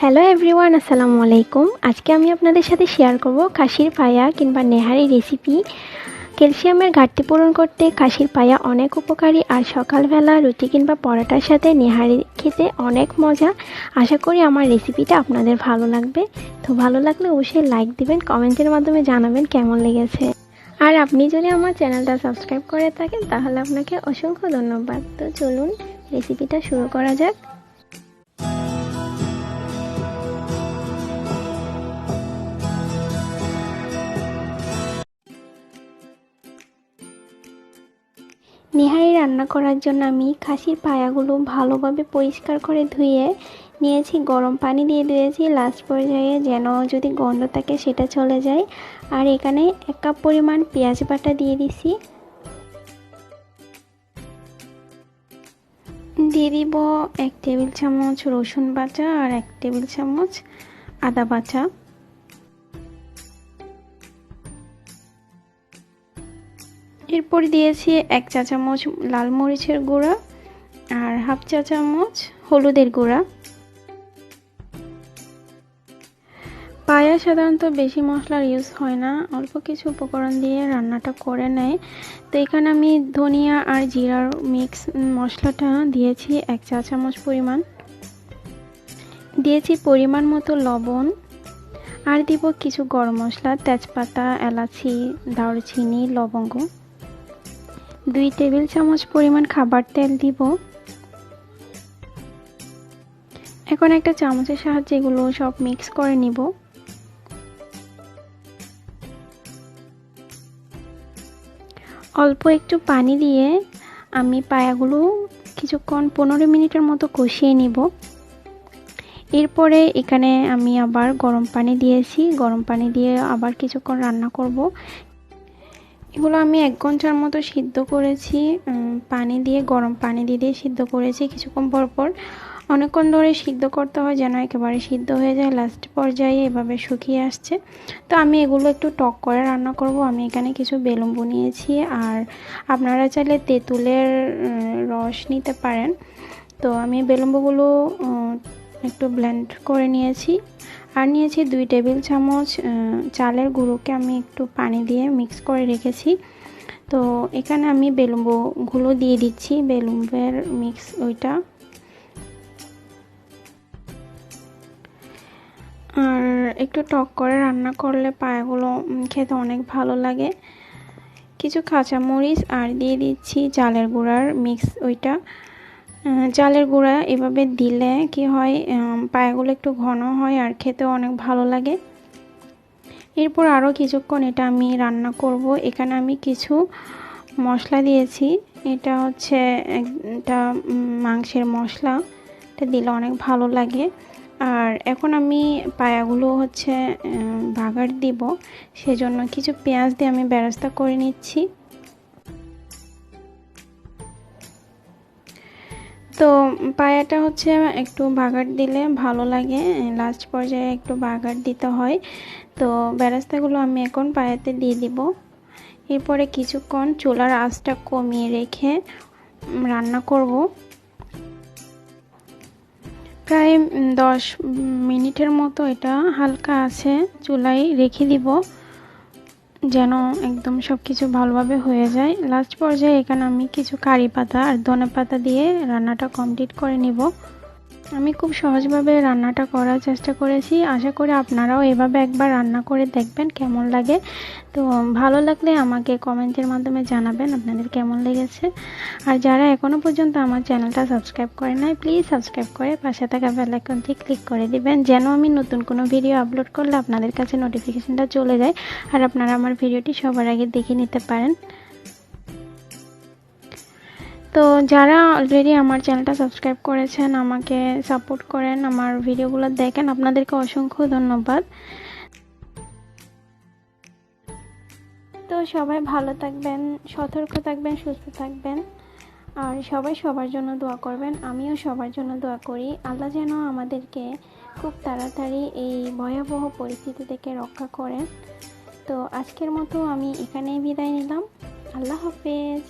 Hello everyone, আসসালামু আলাইকুম। আজকে আমি আপনাদের সাথে শেয়ার করব খাসির পায়া কিংবা নেহারি রেসিপি। ক্যালসিয়ামের ঘাটতি পূরণ করতে খাসির পায়া অনেক উপকারী, আর সকালবেলা রুটি কিংবা পরোটার সাথে নেহারি খেতে অনেক মজা। আশা করি আমার রেসিপিটা আপনাদের ভালো লাগবে। তো ভালো লাগলে অবশ্যই লাইক দিবেন, কমেন্টের মাধ্যমে জানাবেন কেমন লেগেছে। আর আপনি যদি আমার চ্যানেলটা সাবস্ক্রাইব করে থাকেন তাহলে আপনাকে অসংখ্য ধন্যবাদ। তো চলুন রেসিপিটা শুরু করা যাক। নিহারি রান্না করার জন্য আমি খাসির পায়াগুলো ভালোভাবে পরিষ্কার করে ধুয়ে নিয়েছি, গরম পানি দিয়ে ধুয়েছি লাস্ট পর্যায়ে, যেন যদি গন্ধ থাকে সেটা চলে যায়। আর এখানে 1 কাপ পরিমাণ পেঁয়াজ বাটা দিয়ে দিছি, দিয়ে দিব 1 টেবিল চামচ রসুন বাটা আর 1 টেবিল চামচ আদা বাটা। এরপর দিয়েছি 1 চা চামচ লাল মরিচের গুঁড়া আর হাফ চা চামচ হলুদের গুঁড়া। পায়া সাধারণত বেশি মশলার ইউজ হয় না, অল্প কিছু উপকরণ দিয়ে রান্নাটা করে নেয়। তো এখানে আমি ধনিয়া আর জিরার মিক্স মশলাটা দিয়েছি 1 চা চামচ পরিমাণ, দিয়েছি পরিমাণ মতো লবণ, আর দিব কিছু গরম মশলা, তেজপাতা, এলাচি, দারুচিনি, লবঙ্গ। 2 টেবিল চামচ পরিমাণ খাবার তেল দিব। এখন একটা চামচের সাহায্যে এগুলো সব মিক্স করে নিব। অল্প একটু পানি দিয়ে আমি পায়াগুলো কিছুক্ষণ 15 মিনিটের মতো কষিয়ে নিব। এরপরে এখানে আমি আবার গরম পানি দিয়েছি, গরম পানি দিয়ে আবার কিছুক্ষণ রান্না করব। এগুলো আমি 1 ঘন্টার মতো সিদ্ধ করেছি, পানি দিয়ে গরম পানি দিয়ে সিদ্ধ করেছি কিছুক্ষণ পর। অনেকক্ষণ ধরে সিদ্ধ করতে হয় যেন একেবারে সিদ্ধ হয়ে যায়, লাস্ট পর্যায়ে এভাবে শুকিয়ে আসছে। তো আমি এগুলো একটু টক করে রান্না করব। আমি এখানে কিছু বেলুম্বু নিয়েছি, আর আপনারা চাইলে তেঁতুলের রস নিতে পারেন। তো আমি বেলুম্বুগুলো একটু ব্লেন্ড করে নিয়েছি, আর নিয়েছি 2 টেবিল চামচ চালের গুঁড়োকে আমি একটু পানি দিয়ে মিক্স করে রেখেছি। তো এখানে আমি বেলুম্বুগুলো দিয়ে দিচ্ছি, বেলুম্বের মিক্স ওইটা। আর একটু টক করে রান্না করলে পায়াগুলো খেতে অনেক ভালো লাগে। কিছু কাঁচামরিচ আর দিয়ে দিচ্ছি চালের গুঁড়ার মিক্স ওইটা। চালের গুঁড়া এভাবে দিলে কি হয়, পায়াগুলো একটু ঘন হয় আর খেতেও অনেক ভালো লাগে। এরপর আরও কিছুক্ষণ এটা আমি রান্না করব। এখানে আমি কিছু মশলা দিয়েছি, এটা হচ্ছে একটা মাংসের মশলা, এটা দিলে অনেক ভালো লাগে। আর এখন আমি পায়াগুলো হচ্ছে বাগার দিব, সেজন্য কিছু পেঁয়াজ দিয়ে আমি বেরেস্তা করে নিচ্ছি। তো পায়াটা হচ্ছে একটু বাগার দিলে ভালো লাগে, লাস্ট পর্যায়ে একটু বাগার দিতে হয়। তো বেরেস্তাগুলো আমি এখন পায়াতে দিয়ে দিব। এরপরে কিছুক্ষণ চুলার আঁচটা কমিয়ে রেখে রান্না করব। প্রায় 10 মিনিটের মতো এটা হালকা আছে চুলায় রেখে দিব, যেন একদম সব কিছু ভালোভাবে হয়ে যায়। লাস্ট পর্যায়ে এখানে আমি কিছু কারি পাতা আর ধনে পাতা দিয়ে রান্নাটা কমপ্লিট করে নিব। আমি খুব সহজভাবে রান্নাটা করার চেষ্টা করেছি, আশা করি আপনারাও এভাবে একবার রান্না করে দেখবেন কেমন লাগে। তো ভালো লাগলে আমাকে কমেন্টের মাধ্যমে জানাবেন আপনাদের কেমন লেগেছে। আর যারা এখনও পর্যন্ত আমার চ্যানেলটা সাবস্ক্রাইব করে নাই, প্লিজ সাবস্ক্রাইব করে পাশে থাকা বেল আইকনটি ক্লিক করে দিবেন, যেন আমি নতুন কোনো ভিডিও আপলোড করলে আপনাদের কাছে নোটিফিকেশনটা চলে যায়, আর আপনারা আমার ভিডিওটি সবার আগে দেখে নিতে পারেন। তো যারা অলরেডি আমার চ্যানেলটা সাবস্ক্রাইব করেছেন, আমাকে সাপোর্ট করেন, আমার ভিডিওগুলো দেখেন, আপনাদেরকে অসংখ্য ধন্যবাদ। তো সবাই ভালো থাকবেন, সতর্ক থাকবেন, সুস্থ থাকবেন, আর সবাই সবার জন্য দোয়া করবেন। আমিও সবার জন্য দোয়া করি, আল্লাহ যেন আমাদেরকে খুব তাড়াতাড়ি এই ভয়াবহ পরিস্থিতি থেকে রক্ষা করেন। তো আজকের মতো আমি এখানেই বিদায় নিলাম। আল্লাহ হাফেজ।